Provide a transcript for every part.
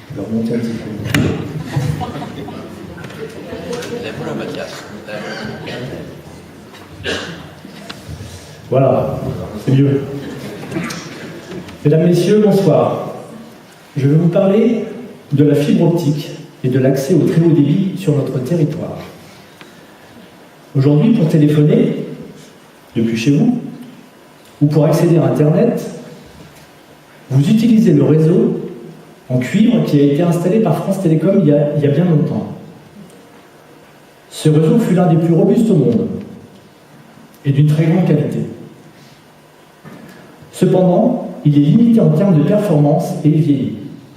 Je vais remonter un petit peu. Lève-le, Mathias. Voilà, c'est mieux. Mesdames, Messieurs, bonsoir. Je vais vous parler de la fibre optique et de l'accès au très haut débit sur notre territoire. Aujourd'hui, pour téléphoner, depuis chez vous, ou pour accéder à Internet, vous utilisez le réseau en cuivre qui a été installé par France Télécom il y a bien longtemps. Ce réseau fut l'un des plus robustes au monde et d'une très grande qualité. Cependant, il est limité en termes de performance et il vieillit.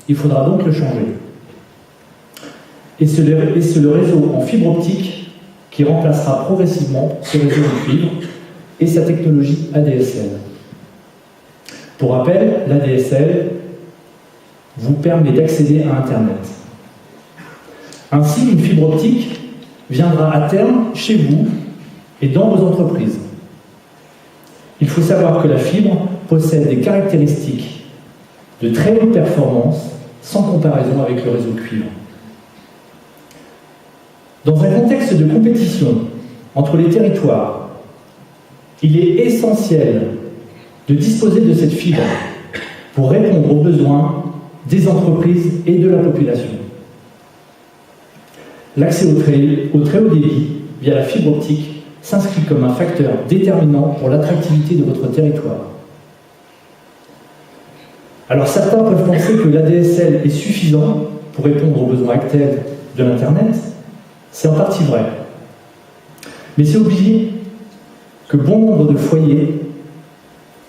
Il faudra donc le changer. Et c'est le réseau en fibre optique qui remplacera progressivement ce réseau en cuivre et sa technologie ADSL. Pour rappel, l'ADSL vous permet d'accéder à Internet. Ainsi, une fibre optique viendra à terme chez vous et dans vos entreprises. Il faut savoir que la fibre possède des caractéristiques de très haute performance sans comparaison avec le réseau cuivre. Dans un contexte de compétition entre les territoires, il est essentiel de disposer de cette fibre pour répondre aux besoins des entreprises et de la population. L'accès au très haut débit via la fibre optique s'inscrit comme un facteur déterminant pour l'attractivité de votre territoire. Alors certains peuvent penser que l'ADSL est suffisant pour répondre aux besoins actuels de l'Internet. C'est en partie vrai. Mais c'est oublier que bon nombre de foyers,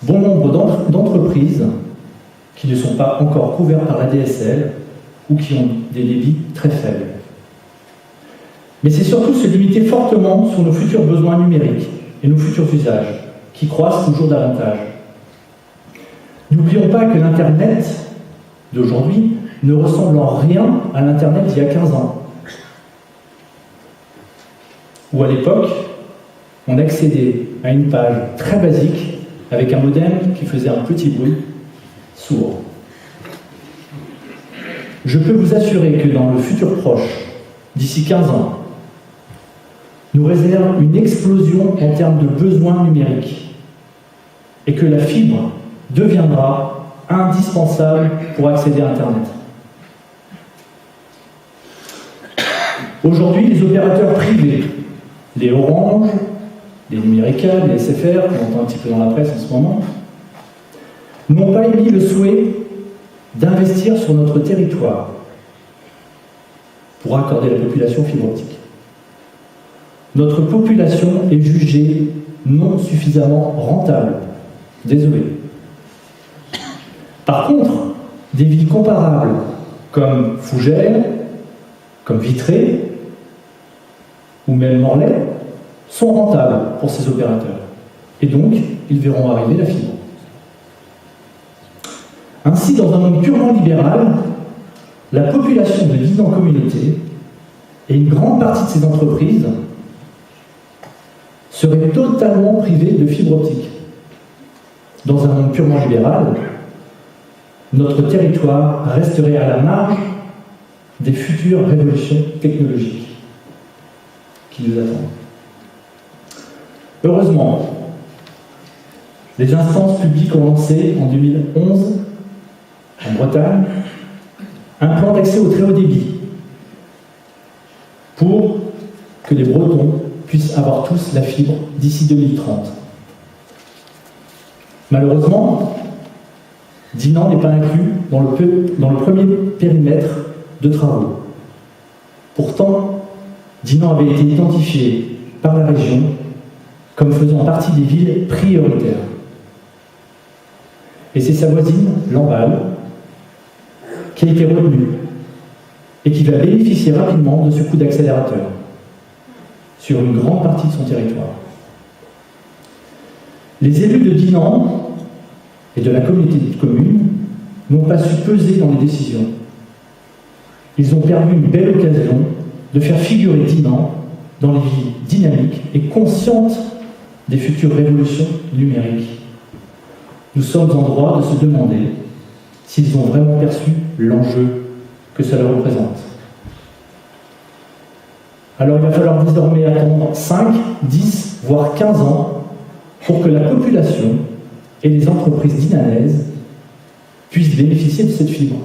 bon nombre d'entreprises qui ne sont pas encore couverts par l'ADSL ou qui ont des débits très faibles. Mais c'est surtout se limiter fortement sur nos futurs besoins numériques et nos futurs usages, qui croissent toujours davantage. N'oublions pas que l'Internet d'aujourd'hui ne ressemble en rien à l'Internet d'il y a 15 ans. Où à l'époque, on accédait à une page très basique avec un modem qui faisait un petit bruit sourd. Je peux vous assurer que dans le futur proche, d'ici 15 ans, nous réserve une explosion en termes de besoins numériques et que la fibre deviendra indispensable pour accéder à Internet. Aujourd'hui, les opérateurs privés, les Orange, les Numérica, les SFR, qu'on entend un petit peu dans la presse en ce moment, n'ont pas émis le souhait d'investir sur notre territoire pour accorder la population fibre optique. Notre population est jugée non suffisamment rentable. Désolé. Par contre, des villes comparables comme Fougères, comme Vitré, ou même Morlaix, sont rentables pour ces opérateurs. Et donc, ils verront arriver la fibre. Ainsi, dans un monde purement libéral, la population de Dinan Communauté et une grande partie de ces entreprises seraient totalement privées de fibre optique. Dans un monde purement libéral, notre territoire resterait à la marge des futures révolutions technologiques qui nous attendent. Heureusement, les instances publiques ont lancé en 2011, en Bretagne, un plan d'accès au très haut débit pour que les Bretons puissent avoir tous la fibre d'ici 2030. Malheureusement, Dinan n'est pas inclus dans le premier périmètre de travaux. Pourtant, Dinan avait été identifié par la région comme faisant partie des villes prioritaires. Et c'est sa voisine, Lamballe, qui a été retenue et qui va bénéficier rapidement de ce coup d'accélérateur sur une grande partie de son territoire. Les élus de Dinan et de la communauté de communes n'ont pas su peser dans les décisions. Ils ont perdu une belle occasion de faire figurer Dinan dans les villes dynamiques et conscientes des futures révolutions numériques. Nous sommes en droit de se demander s'ils ont vraiment perçu l'enjeu que cela représente. Alors il va falloir désormais attendre 5, 10, voire 15 ans pour que la population et les entreprises dinanaises puissent bénéficier de cette fibre.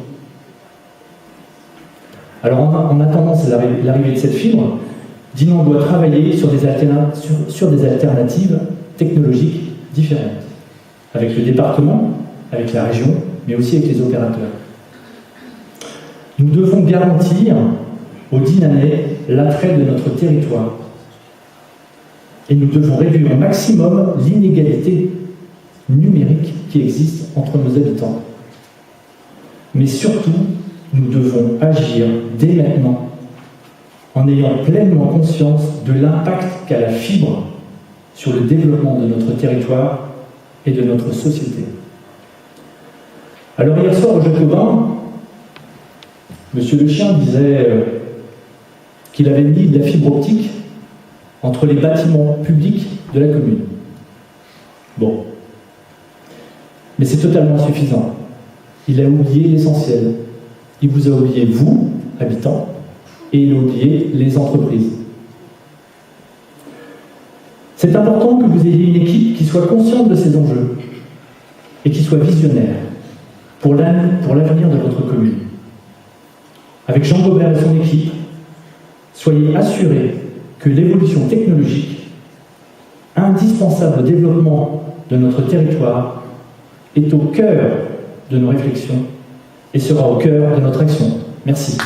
Alors en attendant l'arrivée de cette fibre, Dinan doit travailler sur des alternatives technologiques différentes, avec le département, avec la région, mais aussi avec les opérateurs. Nous devons garantir aux Dinanais l'attrait de notre territoire. Et nous devons réduire au maximum l'inégalité numérique qui existe entre nos habitants. Mais surtout, nous devons agir dès maintenant en ayant pleinement conscience de l'impact qu'a la fibre sur le développement de notre territoire et de notre société. Alors hier soir au Jacobin, M. Le Chien disait qu'il avait mis de la fibre optique entre les bâtiments publics de la commune. Bon. Mais c'est totalement insuffisant. Il a oublié l'essentiel. Il vous a oublié, vous, habitants, et il a oublié les entreprises. C'est important que vous ayez une équipe qui soit consciente de ces enjeux et qui soit visionnaire pour l'avenir de votre commune. Avec Jean Gobert et son équipe, soyez assurés que l'évolution technologique, indispensable au développement de notre territoire, est au cœur de nos réflexions et sera au cœur de notre action. Merci.